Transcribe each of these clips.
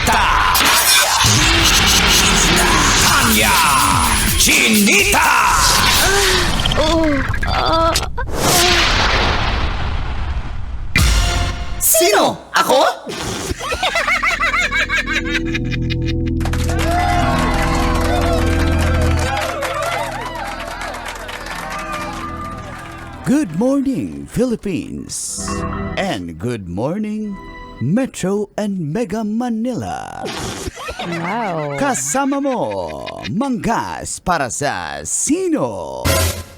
Chinita! Tanya Chinita! Sino? Ako? Good morning, Philippines. And good morning, Metro and Mega Manila. Wow. Kasama mo, manggas para sa Sino?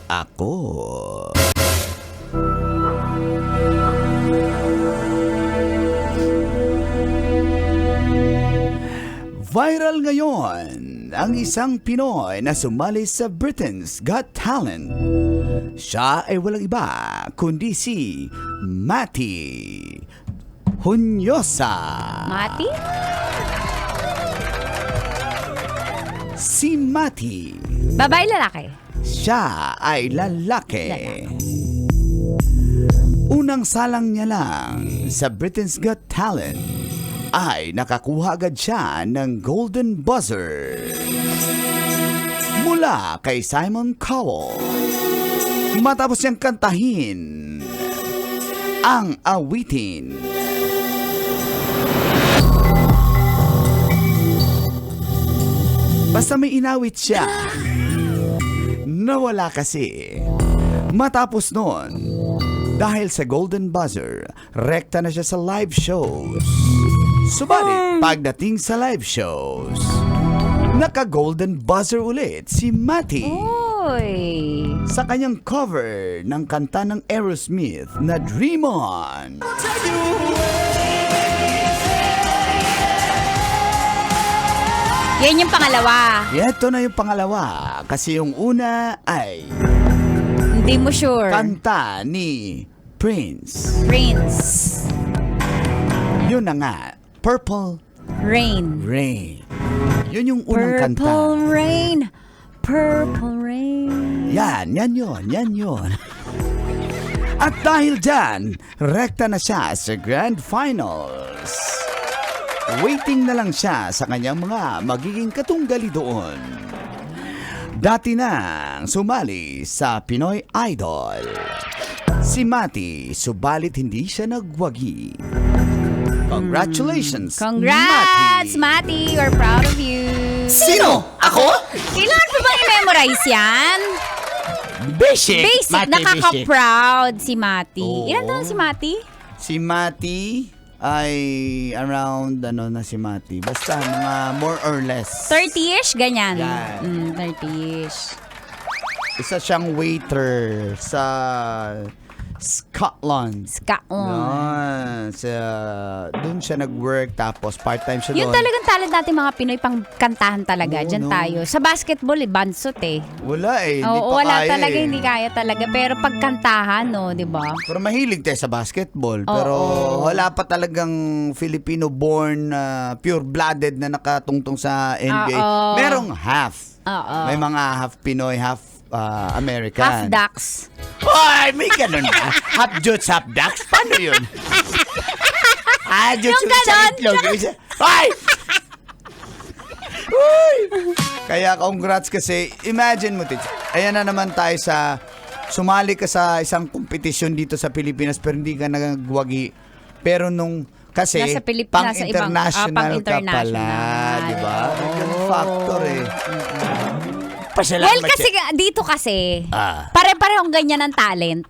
Ako. Viral ngayon ang isang Pinoy na sumali sa Britain's Got Talent. Siya ay walang iba kundi si Mati Hunyosa. Mati? Si Mati, Babae, lalaki? siya ay lalaki. Unang salang niya lang sa Britain's Got Talent ay nakakuha agad siya ng Golden Buzzer mula kay Simon Cowell. Matapos niyang kantahin ang awitin. Basta may inawit siya. Nawala kasi. Matapos nun, dahil sa Golden Buzzer, rekta na siya sa live shows. Subalit, pagdating sa live shows, naka-Golden Buzzer ulit si Mati. Uy. Sa kanyang cover ng kanta ng Aerosmith na Dream On. Yan yung pangalawa. Ito na yung pangalawa kasi yung una ay Hindi mo sure. kanta ni Prince. Prince. Yun na nga, Purple Rain. Rain. Yun yung unang kanta. Purple rain. Purple rain. Yan yun. At dahil dyan, rekta na siya sa Grand Finals. Waiting na lang siya sa kanyang mga magiging katunggali doon. Dati nang sumali sa Pinoy Idol. Si Mati, subalit hindi siya nagwagi. Congratulations, Congrats, Mati. We're proud of you. Sino? Ako? Kailangan pa bang i-memorize yan? Basic. Basic. Mati, Nakaka-proud si Mati. Oo. Ilan taon si Mati? Si Mati ay around na si Mati. Basta mga more or less. 30-ish? Ganyan. Yan. 30-ish. Isa siyang waiter sa Scotland. Scotland. Doon siya nag-work tapos part-time siya Yun doon. talagang talent natin mga Pinoy pang kantahan talaga. Oo, Diyan no. tayo. Sa basketball, bansot eh. Wala eh. Hindi Oo, pa wala kaya talaga, eh. hindi kaya talaga. Pero pag kantahan, no, di ba? Pero mahilig tayo sa basketball. Oo. Pero wala pa talagang Filipino-born pure-blooded na nakatungtong sa NBA. Oo. Merong half. Oo. May mga half Pinoy, half American. Half ducks. Hoy, may ganun ba? Half Jutes, half ducks? Paano yun? Jutes Yung ganon. Hoy! Hoy! Kaya congrats kasi, imagine mo, Tits. Ayan na naman tayo sa, sumali ka sa isang kompetisyon dito sa Pilipinas pero hindi ka nagwagi. Pero nung, kasi, Nasa Pilipinas, nasa ibang- pang-international ka pala, pang-international. di ba? May ganun Oo. factor eh. Pasalamat Well, kasi dito kasi, pare-parehong ganyan ang talent.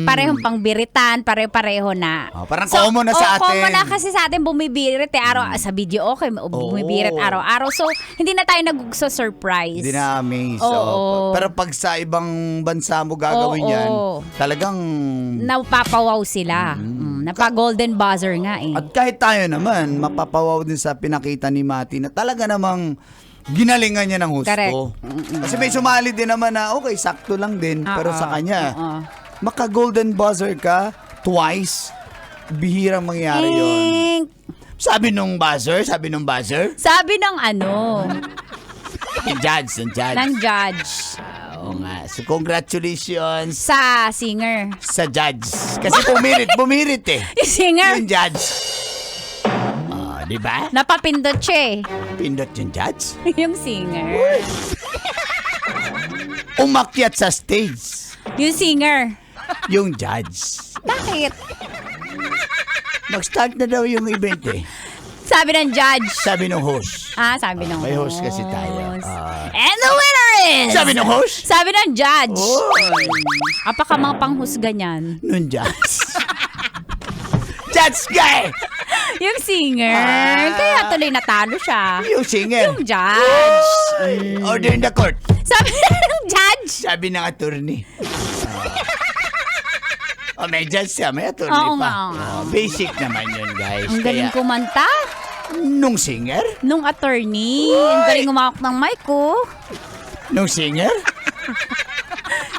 Parehong pangbiritan, pare-pareho na. Parang common na sa atin. Common na kasi sa atin bumibirit araw sa video okay, bumibirit araw-araw. So, hindi na tayo nag-surprise. Hindi na amaze. Oo. Pero pag sa ibang bansa mo gagawin Oo. yan, talagang... Napapawaw sila. Napa-golden buzzer nga eh. At kahit tayo naman, mapapawaw din sa pinakita ni Mati na talaga namang ginalingan niya ng husto. Correct. Kasi may sumali din naman na okay, sakto lang din. Pero sa kanya, maka-golden buzzer ka twice, bihirang mangyari yun. Sabi nung buzzer. Sabi ng Yung judge. ng judge. Oo nga. So congratulations Sa singer. sa judge. Kasi bumirit eh. Yung singer. Yung judge. Di ba? Napapindot siya Pindot yung judge. yung singer. Umakyat sa stage. Yung singer. Yung judge. Bakit? Mag-start na daw yung event eh. Sabi ng judge. Sabi ng host. Sabi ng May host kasi tayo. And the winner is... Sabi ng host? Sabi ng judge. Oy. Apaka mga panghusga niyan. Nung judge. Judge guy! Yung singer. Kaya tuloy natalo siya. Yung singer. Yung judge. Order in the court. Sabi ng judge. Sabi ng attorney. May judge siya, may attorney Oo pa. nga. Basic naman yun, guys. Ang galing Kaya, kumanta. nung singer? Nung attorney. Ang galing umawak ng mic ko. Nung singer?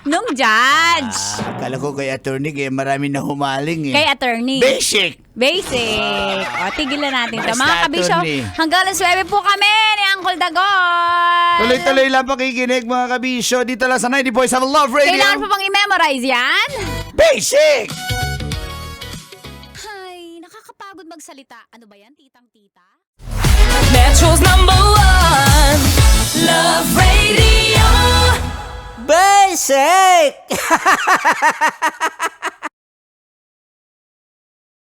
Nung judge. Akala ko kay attorney, kaya marami na humaling eh. Kay attorney. Basic! Basic. O, tigilan natin ito. Basta, Mga kabisyo, attorney. hanggang alas 9 po kami ni Uncle Dagon. Tuloy-tuloy lang pakikinig mga kabisyo. Dito lang sa 90.7 Love Radio. Kailangan pa bang i-memorize yan? Basic! Ay, nakakapagod magsalita. Ano ba yan, titang-tita? Metro's #1 Love Radio. Basic!